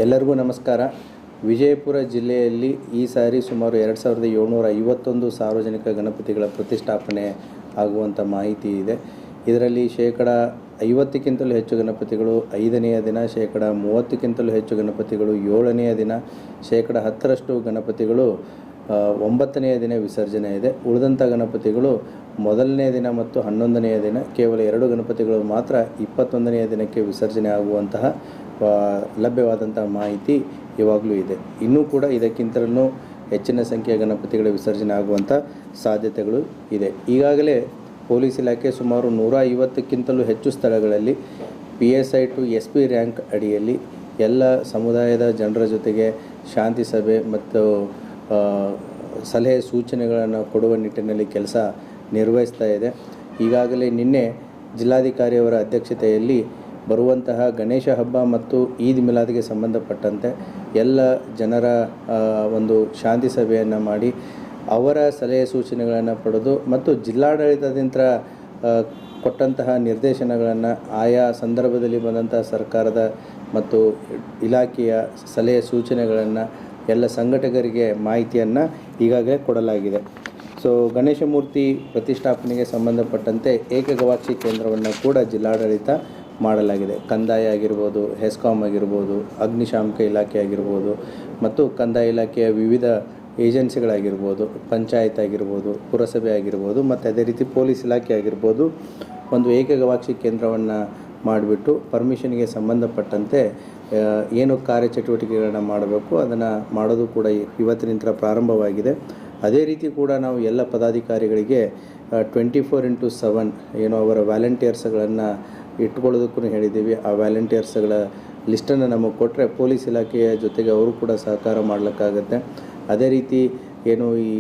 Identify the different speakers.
Speaker 1: ಎಲ್ಲರಿಗೂ ನಮಸ್ಕಾರ. ವಿಜಯಪುರ ಜಿಲ್ಲೆಯಲ್ಲಿ ಈ ಸಾರಿ ಸುಮಾರು 2751 ಸಾರ್ವಜನಿಕ ಗಣಪತಿಗಳ ಪ್ರತಿಷ್ಠಾಪನೆ ಆಗುವಂಥ ಮಾಹಿತಿ ಇದೆ. ಇದರಲ್ಲಿ 50ಕ್ಕಿಂತಲೂ ಹೆಚ್ಚು ಗಣಪತಿಗಳು 5ನೆಯ ದಿನ, 30ಕ್ಕಿಂತಲೂ ಹೆಚ್ಚು ಗಣಪತಿಗಳು 7ನೆಯ ದಿನ, 10ರಷ್ಟು ಗಣಪತಿಗಳು 9ನೆಯ ದಿನ ವಿಸರ್ಜನೆ ಇದೆ. ಉಳಿದಂಥ ಗಣಪತಿಗಳು ಮೊದಲನೇ ದಿನ ಮತ್ತು 11ನೆಯ ದಿನ, ಕೇವಲ 2 ಗಣಪತಿಗಳು ಮಾತ್ರ 21ನೆಯ ದಿನಕ್ಕೆ ವಿಸರ್ಜನೆ ಆಗುವಂತಹ ಲಭ್ಯವಾದಂಥ ಮಾಹಿತಿ ಇವಾಗಲೂ ಇದೆ. ಇನ್ನೂ ಕೂಡ ಇದಕ್ಕಿಂತಲೂ ಹೆಚ್ಚಿನ ಸಂಖ್ಯೆಯ ಗಣಪತಿಗಳ ವಿಸರ್ಜನೆ ಆಗುವಂಥ ಸಾಧ್ಯತೆಗಳು ಇದೆ. ಈಗಾಗಲೇ ಪೊಲೀಸ್ ಇಲಾಖೆ ಸುಮಾರು 150ಕ್ಕಿಂತಲೂ ಹೆಚ್ಚು ಸ್ಥಳಗಳಲ್ಲಿ PSI to SP ರ್ಯಾಂಕ್ ಅಡಿಯಲ್ಲಿ ಎಲ್ಲ ಸಮುದಾಯದ ಜನರ ಜೊತೆಗೆ ಶಾಂತಿ ಸಭೆ ಮತ್ತು ಸಲಹೆ ಸೂಚನೆಗಳನ್ನು ಕೊಡುವ ನಿಟ್ಟಿನಲ್ಲಿ ಕೆಲಸ ನಿರ್ವಹಿಸ್ತಾ ಇದೆ. ಈಗಾಗಲೇ ನಿನ್ನೆ ಜಿಲ್ಲಾಧಿಕಾರಿಯವರ ಅಧ್ಯಕ್ಷತೆಯಲ್ಲಿ ಬರುವಂತಹ ಗಣೇಶ ಹಬ್ಬ ಮತ್ತು ಈದ್ ಮಿಲಾದ್ಗೆ ಸಂಬಂಧಪಟ್ಟಂತೆ ಎಲ್ಲ ಜನರ ಒಂದು ಶಾಂತಿ ಸಭೆಯನ್ನು ಮಾಡಿ ಅವರ ಸಲಹೆ ಸೂಚನೆಗಳನ್ನು ಪಡೆದು ಮತ್ತು ಜಿಲ್ಲಾಡಳಿತದಿಂದ ಕೊಟ್ಟಂತಹ ನಿರ್ದೇಶನಗಳನ್ನು ಆಯಾ ಸಂದರ್ಭದಲ್ಲಿ ಬಂದಂಥ ಸರ್ಕಾರದ ಮತ್ತು ಇಲಾಖೆಯ ಸಲಹೆ ಸೂಚನೆಗಳನ್ನು ಎಲ್ಲ ಸಂಘಟಕರಿಗೆ ಮಾಹಿತಿಯನ್ನು ಈಗಾಗಲೇ ಕೊಡಲಾಗಿದೆ. ಗಣೇಶ ಮೂರ್ತಿ ಪ್ರತಿಷ್ಠಾಪನೆಗೆ ಸಂಬಂಧಪಟ್ಟಂತೆ ಏಕಗವಾಕ್ಷಿ ಕೇಂದ್ರವನ್ನು ಕೂಡ ಜಿಲ್ಲಾಡಳಿತ ಮಾಡಲಾಗಿದೆ. ಕಂದಾಯ ಆಗಿರ್ಬೋದು, ಹೆಸ್ಕಾಮ್ ಆಗಿರ್ಬೋದು, ಅಗ್ನಿಶಾಮಕ ಇಲಾಖೆ ಆಗಿರ್ಬೋದು ಮತ್ತು ಕಂದಾಯ ಇಲಾಖೆಯ ವಿವಿಧ ಏಜೆನ್ಸಿಗಳಾಗಿರ್ಬೋದು, ಪಂಚಾಯತ್ ಆಗಿರ್ಬೋದು, ಪುರಸಭೆ ಆಗಿರ್ಬೋದು ಮತ್ತು ಅದೇ ರೀತಿ ಪೊಲೀಸ್ ಇಲಾಖೆ ಆಗಿರ್ಬೋದು, ಒಂದು ಏಕಗವಾಕ್ಷಿ ಕೇಂದ್ರವನ್ನು ಮಾಡಿಬಿಟ್ಟು ಪರ್ಮಿಷನ್ಗೆ ಸಂಬಂಧಪಟ್ಟಂತೆ ಏನು ಕಾರ್ಯಚಟುವಟಿಕೆಗಳನ್ನು ಮಾಡಬೇಕು ಅದನ್ನು ಮಾಡೋದು ಕೂಡ ಇವತ್ತಿನಿಂದ ಪ್ರಾರಂಭವಾಗಿದೆ. ಅದೇ ರೀತಿ ಕೂಡ ನಾವು ಎಲ್ಲ ಪದಾಧಿಕಾರಿಗಳಿಗೆ 24x7 ಏನು ಅವರ ವ್ಯಾಲಂಟಿಯರ್ಸ್ಗಳನ್ನು ಇಟ್ಕೊಳ್ಳೋದಕ್ಕೂ ಹೇಳಿದ್ದೀವಿ. ಆ ವ್ಯಾಲಂಟಿಯರ್ಸ್ಗಳ ಲಿಸ್ಟನ್ನು ನಮಗೆ ಕೊಟ್ಟರೆ ಪೊಲೀಸ್ ಇಲಾಖೆಯ ಜೊತೆಗೆ ಅವರು ಕೂಡ ಸಹಕಾರ ಮಾಡಲಿಕ್ಕಾಗತ್ತೆ. ಅದೇ ರೀತಿ ಏನು ಈ